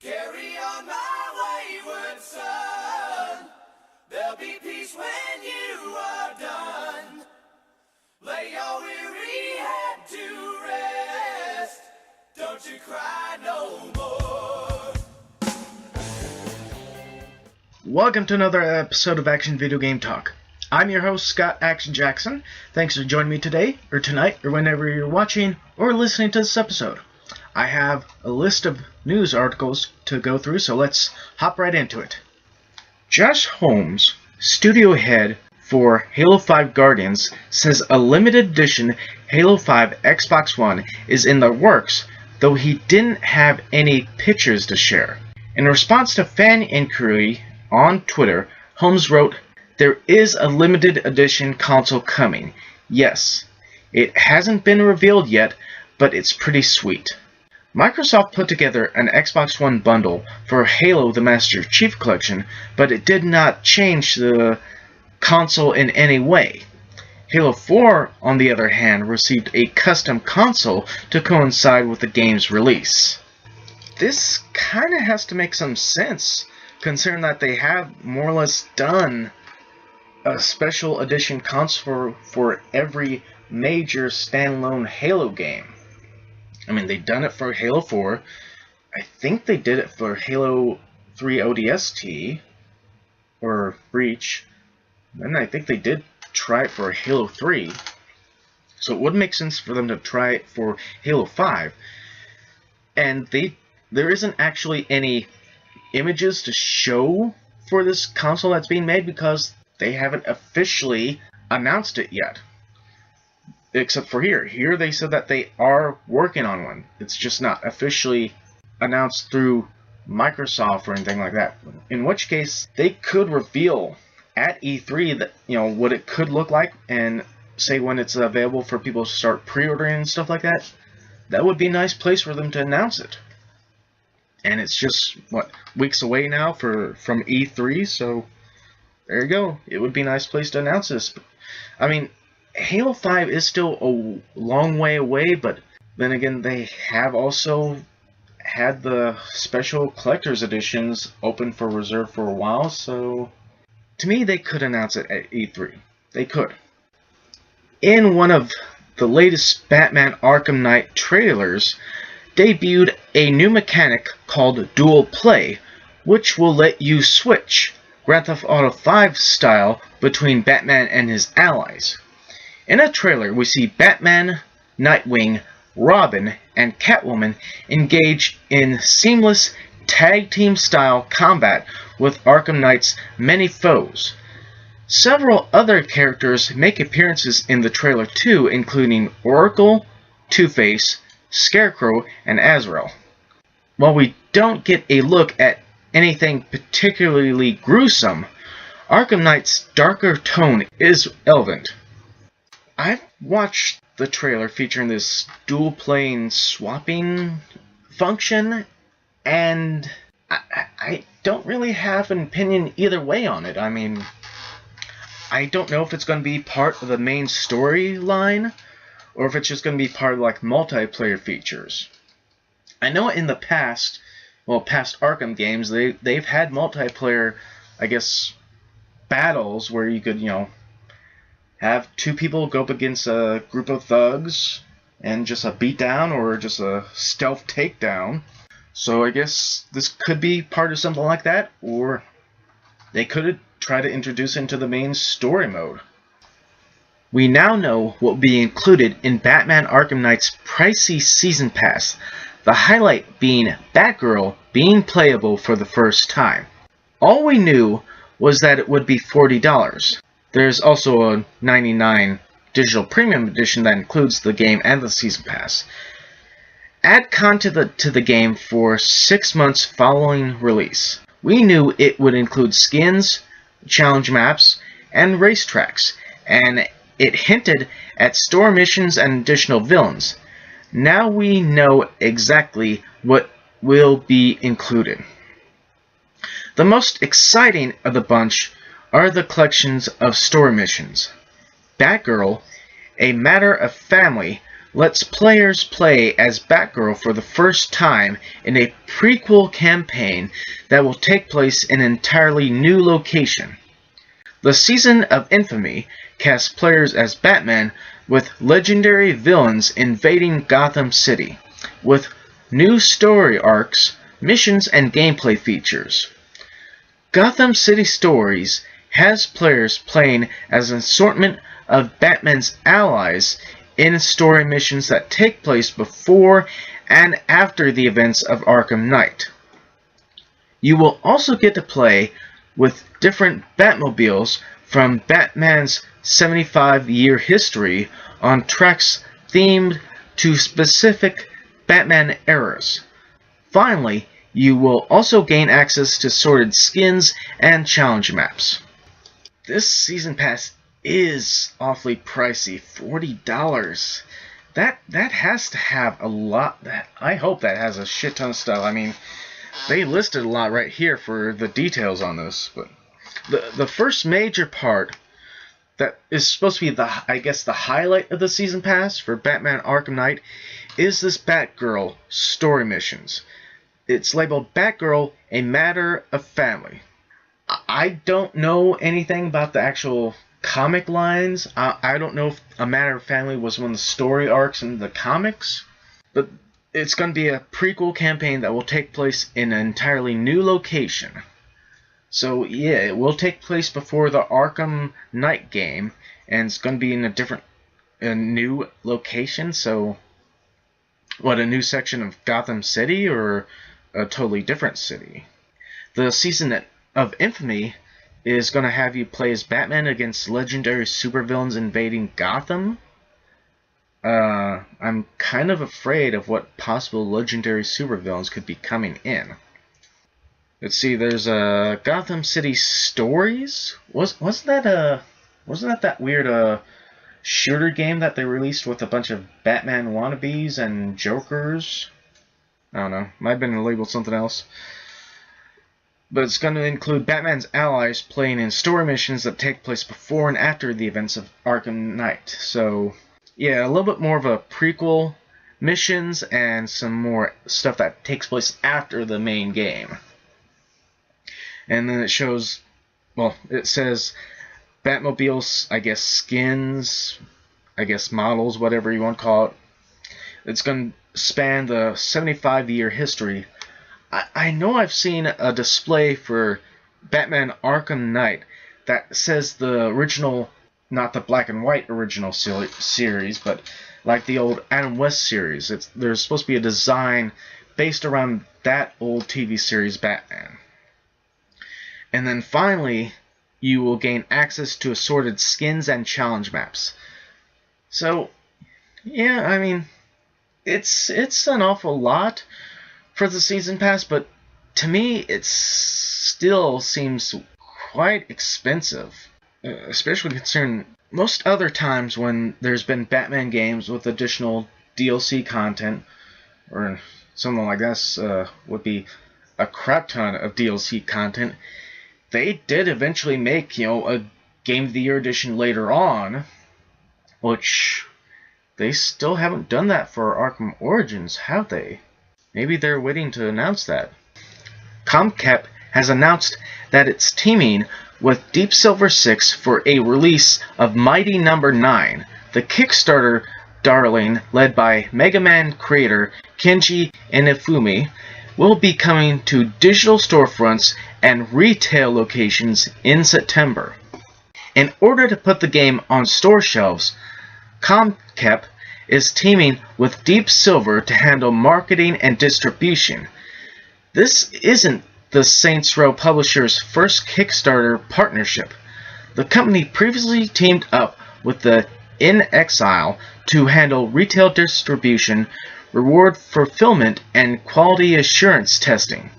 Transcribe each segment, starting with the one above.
Carry on my wayward son. There'll be peace when you are done. Lay your weary head to rest. Don't you cry no more. Welcome to another episode of Action Video Game Talk. I'm your host, Scott Action Jackson. Thanks for joining me today, or tonight, or whenever you're watching or listening to this episode. I have a list of news articles to go through, so let's hop right into it. Josh Holmes, studio head for Halo 5 Guardians, says a limited edition Halo 5 Xbox One is in the works, though he didn't have any pictures to share. In response to fan inquiry on Twitter, Holmes wrote, "There is a limited edition console coming. Yes, it hasn't been revealed yet, but it's pretty sweet." Microsoft put together an Xbox One bundle for Halo the Master Chief Collection, but it did not change the console in any way. Halo 4, on the other hand, received a custom console to coincide with the game's release. This kinda has to make some sense, considering that they have more or less done a special edition console for every major standalone Halo game. I mean, they've done it for Halo 4. I think they did it for Halo 3 ODST, or Reach. And I think they did try it for Halo 3. So it would make sense for them to try it for Halo 5. And there isn't actually any images to show for this console that's being made because they haven't officially announced it yet. Except for here. Here they said that they are working on one. It's just not officially announced through Microsoft or anything like that. In which case, they could reveal at E3 that, what it could look like and say when it's available for people to start pre-ordering and stuff like that. That would be a nice place for them to announce it. And it's just, weeks away now from E3, so there you go. It would be a nice place to announce this. I mean, Halo 5 is still a long way away, but then again, they have also had the special collector's editions open for reserve for a while, so to me, they could announce it at E3. They could. In one of the latest Batman Arkham Knight trailers, debuted a new mechanic called Dual Play, which will let you switch Grand Theft Auto 5 style between Batman and his allies. In a trailer, we see Batman, Nightwing, Robin, and Catwoman engage in seamless tag team style combat with Arkham Knight's many foes. Several other characters make appearances in the trailer too, including Oracle, Two-Face, Scarecrow, and Azrael. While we don't get a look at anything particularly gruesome, Arkham Knight's darker tone is Elvin. I've watched the trailer featuring this dual plane swapping function, and I don't really have an opinion either way on it. I mean, I don't know if it's going to be part of the main storyline, or if it's just going to be part of like multiplayer features. I know in the past Arkham games, they've had multiplayer, I guess, battles where you could, have two people go up against a group of thugs and just a beatdown or just a stealth takedown. So I guess this could be part of something like that, or they could try to introduce it into the main story mode. We now know what will be included in Batman Arkham Knight's pricey season pass, the highlight being Batgirl being playable for the first time. All we knew was that it would be $40. There's also a $99 digital premium edition that includes the game and the season pass. Add content to the game for 6 months following release. We knew it would include skins, challenge maps, and racetracks, and it hinted at store missions and additional villains. Now we know exactly what will be included. The most exciting of the bunch are the collections of story missions. Batgirl, A Matter of Family, lets players play as Batgirl for the first time in a prequel campaign that will take place in an entirely new location. The Season of Infamy casts players as Batman with legendary villains invading Gotham City, with new story arcs, missions, and gameplay features. Gotham City Stories has players playing as an assortment of Batman's allies in story missions that take place before and after the events of Arkham Knight. You will also get to play with different Batmobiles from Batman's 75-year history on tracks themed to specific Batman eras. Finally, you will also gain access to sorted skins and challenge maps. This season pass is awfully pricey, $40. That has to have a lot. I hope that has a shit ton of stuff. I mean, they listed a lot right here for the details on this, but the first major part that is supposed to be the highlight of the season pass for Batman Arkham Knight is this Batgirl story missions. It's labeled Batgirl: A Matter of Family. I don't know anything about the actual comic lines. I don't know if A Matter of Family was one of the story arcs in the comics, but it's going to be a prequel campaign that will take place in an entirely new location. So yeah, it will take place before the Arkham Knight game, and it's going to be in a new location. So, what, a new section of Gotham City or a totally different city? The Season of Infamy is going to have you play as Batman against legendary supervillains invading Gotham. I'm kind of afraid of what possible legendary supervillains could be coming in. Let's see, there's Gotham City Stories. Wasn't that that weird shooter game that they released with a bunch of Batman wannabes and Jokers? I don't know. Might have been labeled something else. But it's going to include Batman's allies playing in story missions that take place before and after the events of Arkham Knight. So, yeah, a little bit more of a prequel missions and some more stuff that takes place after the main game. And then it shows, well, it says Batmobiles, I guess skins, I guess models, whatever you want to call it. It's going to span the 75-year history. I know I've seen a display for Batman Arkham Knight that says the original, not the black and white original series, but like the old Adam West series. There's supposed to be a design based around that old TV series Batman. And then finally, you will gain access to assorted skins and challenge maps. So, yeah, I mean, it's an awful lot for the season pass, but to me, it still seems quite expensive, especially considering most other times when there's been Batman games with additional DLC content, or something like this would be a crap ton of DLC content. They did eventually make, a Game of the Year edition later on, which they still haven't done that for Arkham Origins, have they? Maybe they're waiting to announce that. Comcap has announced that it's teaming with Deep Silver 6 for a release of Mighty No. 9, the Kickstarter darling led by Mega Man creator Kenji Inafumi, will be coming to digital storefronts and retail locations in September. In order to put the game on store shelves, Comcap is teaming with Deep Silver to handle marketing and distribution. This isn't the Saints Row publisher's first Kickstarter partnership. The company previously teamed up with the In Exile to handle retail distribution, reward fulfillment, and quality assurance testing.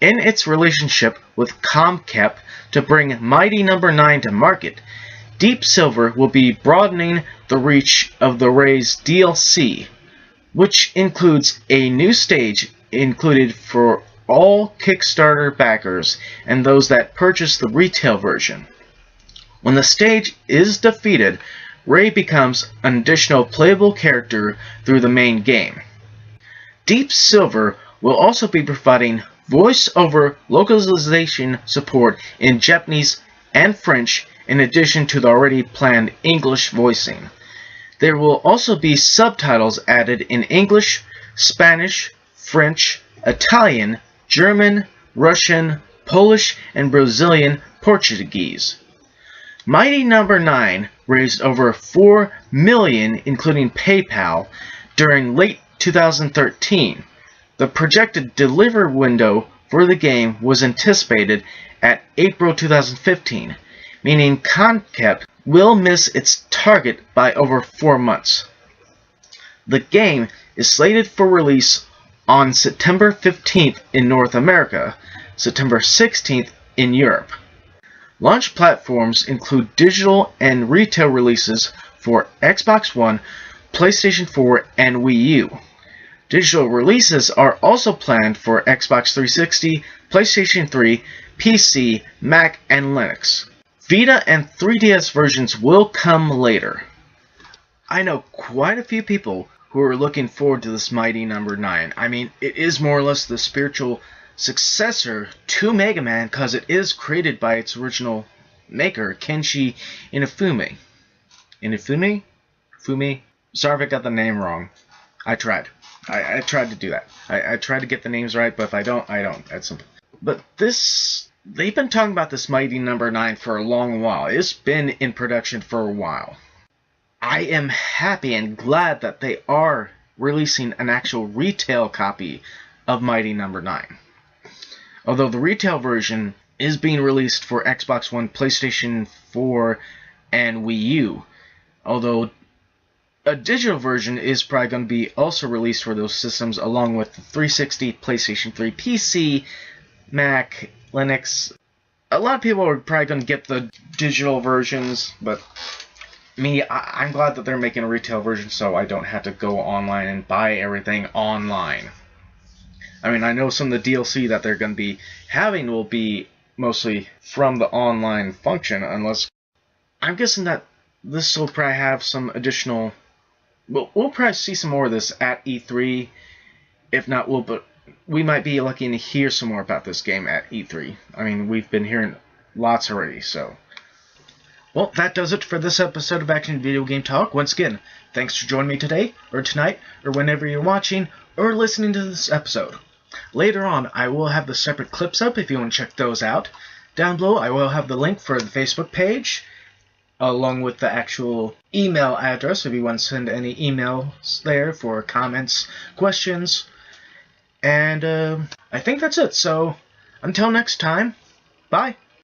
In its relationship with Comcap to bring Mighty No. 9 to market, Deep Silver will be broadening the reach of the Ray's DLC, which includes a new stage included for all Kickstarter backers and those that purchase the retail version. When the stage is defeated, Ray becomes an additional playable character through the main game. Deep Silver will also be providing voice-over localization support in Japanese and French in addition to the already planned English voicing. There will also be subtitles added in English, Spanish, French, Italian, German, Russian, Polish, and Brazilian Portuguese. Mighty Number 9 raised over $4 million, including PayPal, during late 2013. The projected delivery window for the game was anticipated at April 2015, meaning Concept will miss its target by over 4 months. The game is slated for release on September 15th in North America, September 16th in Europe. Launch platforms include digital and retail releases for Xbox One, PlayStation 4, and Wii U. Digital releases are also planned for Xbox 360, PlayStation 3, PC, Mac, and Linux. Vita and 3DS versions will come later. I know quite a few people who are looking forward to this Mighty Number 9. I mean, it is more or less the spiritual successor to Mega Man because it is created by its original maker, Kenshi Inafune. Fumi? Sorry if I got the name wrong. I tried. I tried to do that. I tried to get the names right, but if I don't, I don't. That's simple. But they've been talking about this Mighty Number 9 for a long while. It's been in production for a while. I am happy and glad that they are releasing an actual retail copy of Mighty Number 9. Although the retail version is being released for Xbox One, PlayStation 4, and Wii U. Although a digital version is probably going to be also released for those systems along with the 360, PlayStation 3, PC, Mac, Linux. A lot of people are probably going to get the digital versions, but I'm glad that they're making a retail version so I don't have to go online and buy everything online. I mean, I know some of the DLC that they're going to be having will be mostly from the online function, unless I'm guessing that this will probably have some additional. We'll probably see some more of this at E3. If not, we might be lucky to hear some more about this game at E3. I mean, we've been hearing lots already, so. Well, that does it for this episode of Action Video Game Talk. Once again, thanks for joining me today, or tonight, or whenever you're watching, or listening to this episode. Later on, I will have the separate clips up if you want to check those out. Down below, I will have the link for the Facebook page, along with the actual email address if you want to send any emails there for comments, questions, and I think that's it. So, until next time, bye.